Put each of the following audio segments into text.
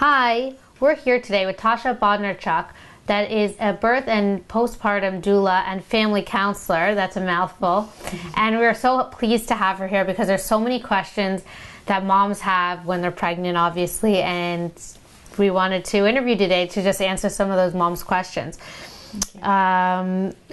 Hi, we're here today with Tasha Bodnarchuk, that is a birth and postpartum doula and family counselor. That's a mouthful. And we're so pleased to have her here because there's so many questions that moms have when they're pregnant, obviously, and we wanted to interview today to just answer some of those moms' questions.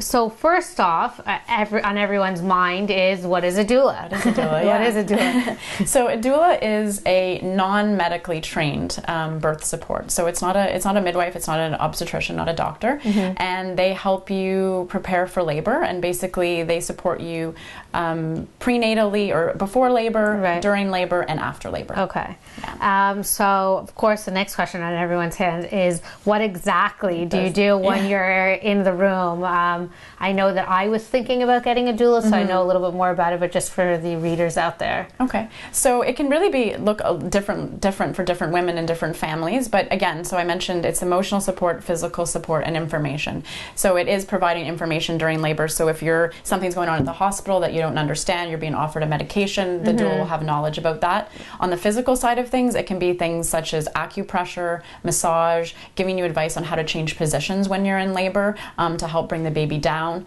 So first off, on everyone's mind is, what is a doula? What is a doula? What is a doula? So a doula is a non-medically trained birth support. So it's not a midwife, it's not an obstetrician, not a doctor, and they help you prepare for labor, and basically they support you prenatally or before labor, during labor, and after labor. Okay. Yeah. So of course the next question on everyone's hand is, what exactly do you do when you're in the room? I know that I was thinking about getting a doula, so I know a little bit more about it, but just for the readers out there. Okay, so it can really be different for different women and different families, but again, so I mentioned it's emotional support, physical support, and information. So it is providing information during labor. So if something's going on at the hospital that you don't understand, you're being offered a medication, the doula will have knowledge about that. On the physical side of things, it can be things such as acupressure, massage, giving you advice on how to change positions when you're in labor, to help bring the baby down.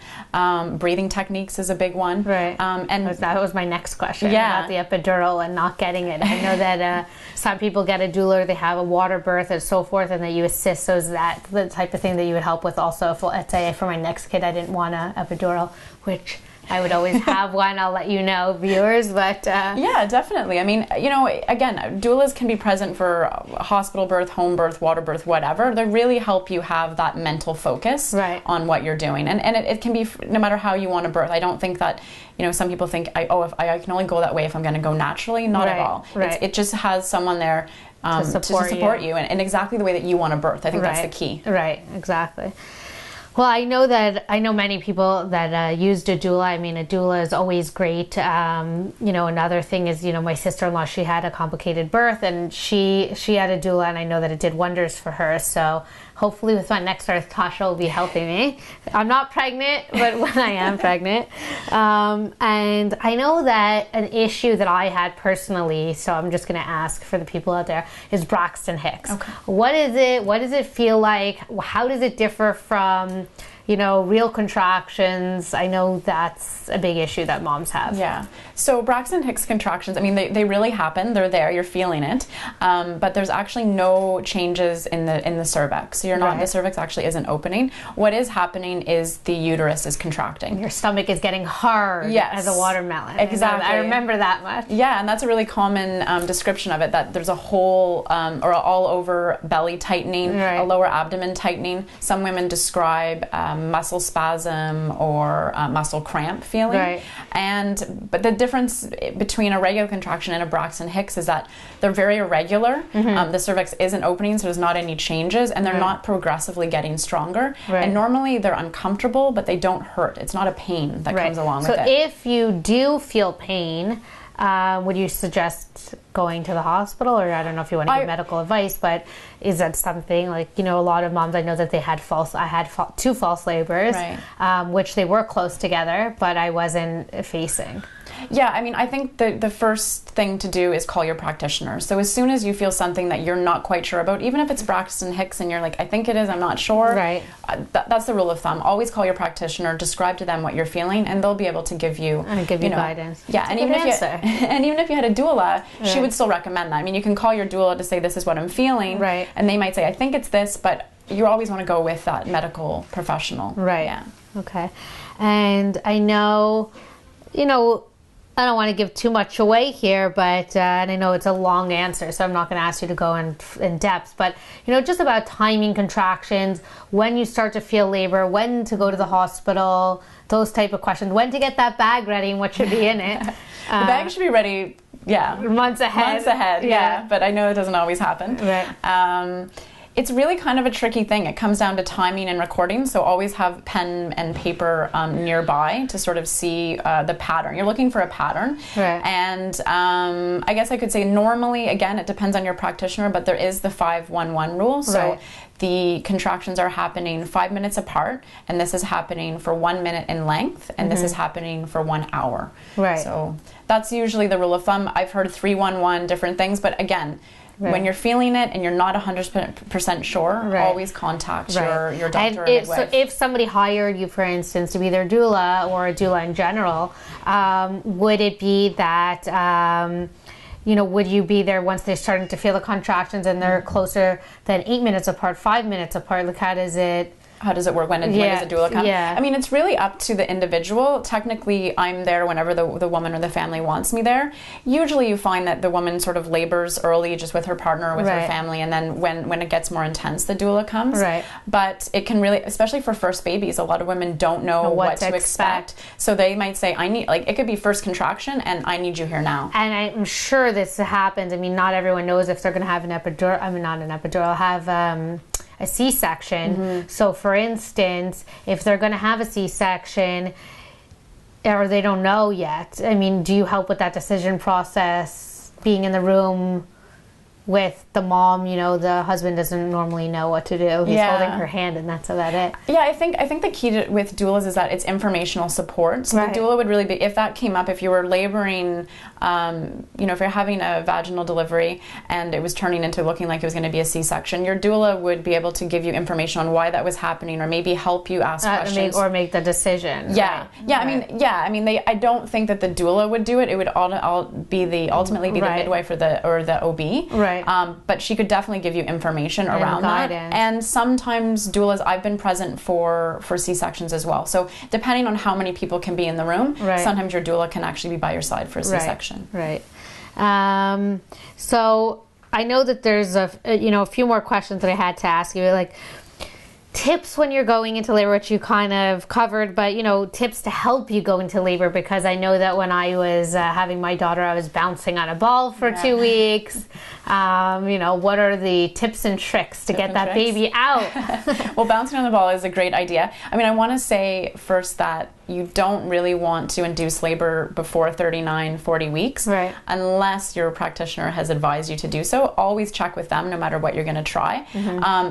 Breathing techniques is a big one. Right. And that was my next question about the epidural and not getting it. I know that some people get a doula, they have a water birth and so forth, and that you assist. So is that the type of thing that you would help with also? If, let's say, for my next kid, I didn't want an epidural, which I would always have one. I'll let you know, viewers, but... Yeah, definitely. I mean, you know, again, doulas can be present for hospital birth, home birth, water birth, whatever. They really help you have that mental focus on what you're doing. And it can be no matter how you want to birth. I don't think that, you know, some people think, if I can only go that way if I'm going to go naturally. Not at all. It just has someone there to support you and exactly the way that you want to birth. I think that's the key. Right, exactly. Well, I know many people that used a doula. I mean, a doula is always great. You know, another thing is, you know, my sister-in-law, she had a complicated birth, and she had a doula, and I know that it did wonders for her. So hopefully with my next birth, Tasha will be helping me. I'm not pregnant, but when I am pregnant. And I know that an issue that I had personally, so I'm just going to ask for the people out there, is Braxton hicks. Okay. What is it? What does it feel like? How does it differ from, you know, real contractions? I know that's a big issue that moms have. Yeah. So Braxton Hicks contractions, I mean, they really happen. They're there. You're feeling it. But there's actually no changes in the cervix. So you're not, the cervix actually isn't opening. What is happening is the uterus is contracting. Your stomach is getting hard as a watermelon. Exactly. I remember that much. Yeah, and that's a really common description of it, that there's a whole or all over belly tightening, a lower abdomen tightening. Some women describe muscle spasm or muscle cramp feeling. But the difference between a regular contraction and a Braxton Hicks is that they're very irregular. The cervix isn't opening, so there's not any changes, and they're not progressively getting stronger. And normally they're uncomfortable, but they don't hurt. It's not a pain that comes along with it. So if you do feel pain, would you suggest going to the hospital? Or I don't know if you want to give medical advice, but is that something like, you know, a lot of moms, I know that they had I had 2 false labors, which they were close together, but I wasn't facing. Yeah, I mean, I think the first thing to do is call your practitioner. So as soon as you feel something that you're not quite sure about, even if it's Braxton Hicks and you're like, I think it is, I'm not sure. That's the rule of thumb. Always call your practitioner, describe to them what you're feeling, and they'll be able to give you, guidance. Yeah, and even if you had a doula, she would still recommend that. I mean, you can call your doula to say, this is what I'm feeling, and they might say, I think it's this, but you always want to go with that medical professional. Yeah. Okay. And I know, you know, I don't want to give too much away here, but and I know it's a long answer, so I'm not going to ask you to go in depth, but you know, just about timing contractions, when you start to feel labor, when to go to the hospital, those type of questions, when to get that bag ready and what should be in it. The bag should be ready, months ahead. Yeah, but I know it doesn't always happen. It's really kind of a tricky thing. It comes down to timing and recording, so always have pen and paper nearby to sort of see the pattern. You're looking for a pattern. And I guess I could say normally, again, it depends on your practitioner, but there is the 5-1-1 rule. So the contractions are happening 5 minutes apart, and this is happening for 1 minute in length, and this is happening for 1 hour. So that's usually the rule of thumb. I've heard 3-1-1, different things, but again, When you're feeling it and you're not 100% sure, always contact your doctor or midwife. So if somebody hired you, for instance, to be their doula or a doula in general, would it be that... would you be there once they're starting to feel the contractions and they're closer than 8 minutes apart, 5 minutes apart? Like, how does it work? When does a doula come? I mean, it's really up to the individual. Technically, I'm there whenever the woman or the family wants me there. Usually you find that the woman sort of labors early just with her partner or with her family, and then when it gets more intense, the doula comes. Right. But it can really, especially for first babies, a lot of women don't know what to expect. So they might say, it could be first contraction and I need you here now. And I'm sure this happens. I mean, not everyone knows if they're going to have an epidural. I mean, not an epidural, have... a C-section. So for instance, if they're going to have a C-section or they don't know yet, I mean, do you help with that decision process, being in the room with the mom? The husband doesn't normally know what to do. He's holding her hand and that's about it. Yeah, I think the key with doulas is that it's informational support. So the doula would really be, if that came up, if you were laboring, if you're having a vaginal delivery and it was turning into looking like it was going to be a C-section, your doula would be able to give you information on why that was happening, or maybe help you ask questions. Or make the decision. Yeah. I mean, I don't think that the doula would do it. It would ultimately be the midwife or the OB. Right. But she could definitely give you information around that. And sometimes doulas, I've been present for C-sections as well. So depending on how many people can be in the room, sometimes your doula can actually be by your side for a C-section. Right. So I know that there's a few more questions that I had to ask you, like tips when you're going into labor, which you kind of covered, but tips to help you go into labor, because I know that when I was having my daughter, I was bouncing on a ball for 2 weeks. What are the tips and tricks to get that baby out? Well, bouncing on the ball is a great idea. I mean, I want to say first that you don't really want to induce labor before 39, 40 weeks, unless your practitioner has advised you to do so. Always check with them, no matter what you're going to try.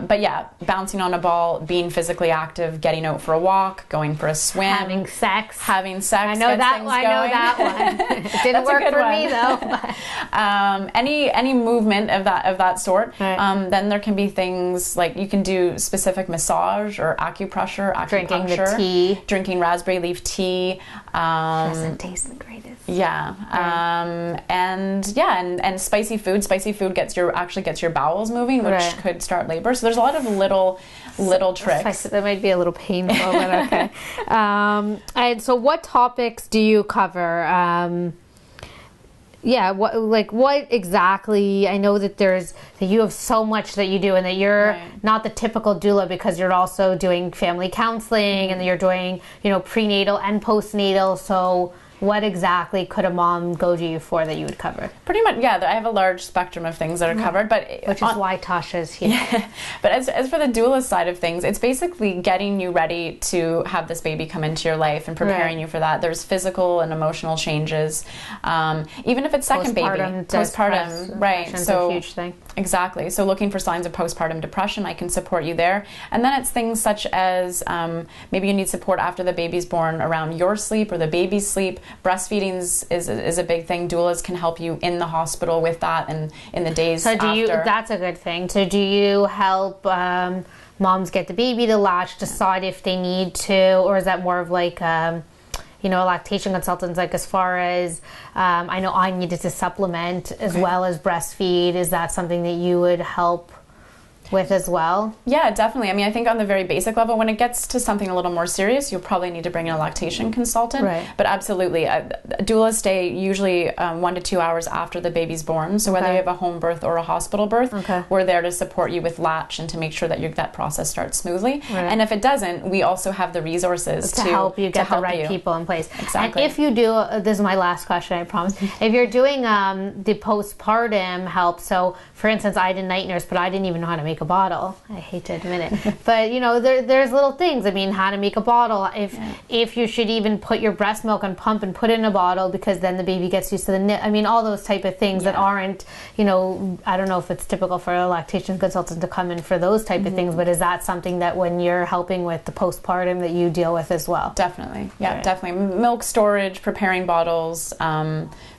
But yeah, bouncing on a ball, being physically active, getting out for a walk, going for a swim, having sex. I know that one. It didn't work for me though. Any movement of that sort. Then there can be things like you can do specific massage or acupressure, acupuncture, drinking raspberry leaf tea. Doesn't taste the greatest. And spicy food. Spicy food gets your bowels moving, which could start labor. So there's a lot of little tricks. That might be a little painful, but okay. And so what topics do you cover? What exactly? I know that you have so much that you do, and that you're not the typical doula, because you're also doing family counseling and you're doing, prenatal and postnatal. So what exactly could a mom go to you for that you would cover? Pretty much, I have a large spectrum of things that are covered, which is why Tasha is here. But as for the doula side of things, it's basically getting you ready to have this baby come into your life and preparing you for that. There's physical and emotional changes, even if it's second baby, postpartum, right? So a huge thing. Exactly. So looking for signs of postpartum depression, I can support you there. And then it's things such as maybe you need support after the baby's born around your sleep or the baby's sleep. Breastfeeding is a big thing. Doulas can help you in the hospital with that and in the days after. That's a good thing. So do you help moms get the baby to latch, decide if they need to, or is that more of like lactation consultants, like as far as I know I needed to supplement as well as breastfeed? Is that something that you would help with as well? Yeah, definitely. I mean, I think on the very basic level, when it gets to something a little more serious, you'll probably need to bring in a lactation consultant. But absolutely, doulas stay usually 1 to 2 hours after the baby's born. So whether you have a home birth or a hospital birth, we're there to support you with Latch and to make sure that that process starts smoothly. And if it doesn't, we also have the resources to help you get the right people in place. Exactly. And if you do, this is my last question, I promise. If you're doing the postpartum help, so for instance, I did night nurse, but I didn't even know how to make make a bottle. I hate to admit it. But, you know, there's little things. I mean, how to make a bottle, if you should even put your breast milk on pump and put it in a bottle, because then the baby gets used to the nip. I mean, all those type of things that aren't, you know, I don't know if it's typical for a lactation consultant to come in for those type of things, but is that something that when you're helping with the postpartum that you deal with as well? Definitely. Yeah, definitely. Milk storage, preparing bottles,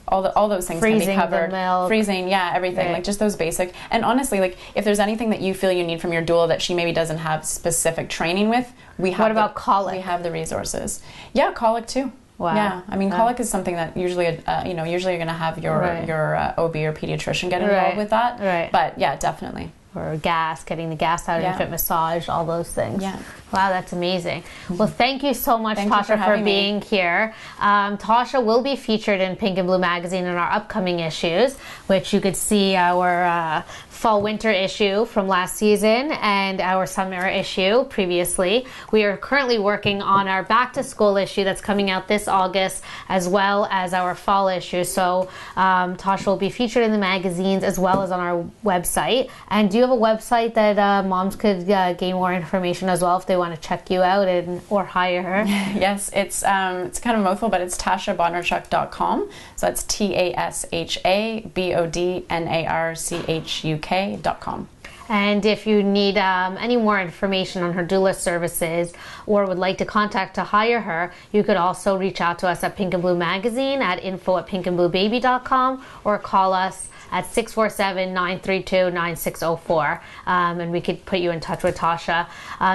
all those things freezing can be covered. The milk. Freezing, everything. Like just those basic. And honestly, like if there's anything that you feel you need from your doula that she maybe doesn't have specific training with, we have. What about colic? We have the resources. Yeah, colic too. Wow. Yeah, I mean, colic is something that usually, usually you're going to have your OB or pediatrician get involved with that. Right. But yeah, definitely. Or gas, getting the gas out, infant massage, all those things. Yeah. Wow, that's amazing. Well, thank you so much, Thank Tasha, you for being here. Tasha will be featured in Pink and Blue magazine in our upcoming issues, which you could see our fall-winter issue from last season and our summer issue previously. We are currently working on our back-to-school issue that's coming out this August, as well as our fall issue. So Tasha will be featured in the magazines as well as on our website. And do you have a website that moms could gain more information as well if they want to check you out or hire her? Yes, it's kind of a mouthful, but it's tashabodnarchuk.com. So that's TASHABODNARCHUK.com. And if you need any more information on her doula services or would like to contact to hire her, you could also reach out to us at Pink and Blue Magazine at info@pinkandbluebaby.com or call us at 647-932-9604, and we could put you in touch with Tasha.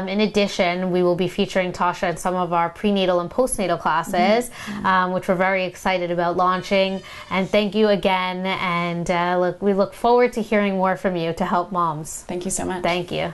In addition, we will be featuring Tasha in some of our prenatal and postnatal classes, which we're very excited about launching. And thank you again, and we look forward to hearing more from you to help moms. Thank you so much. Thank you.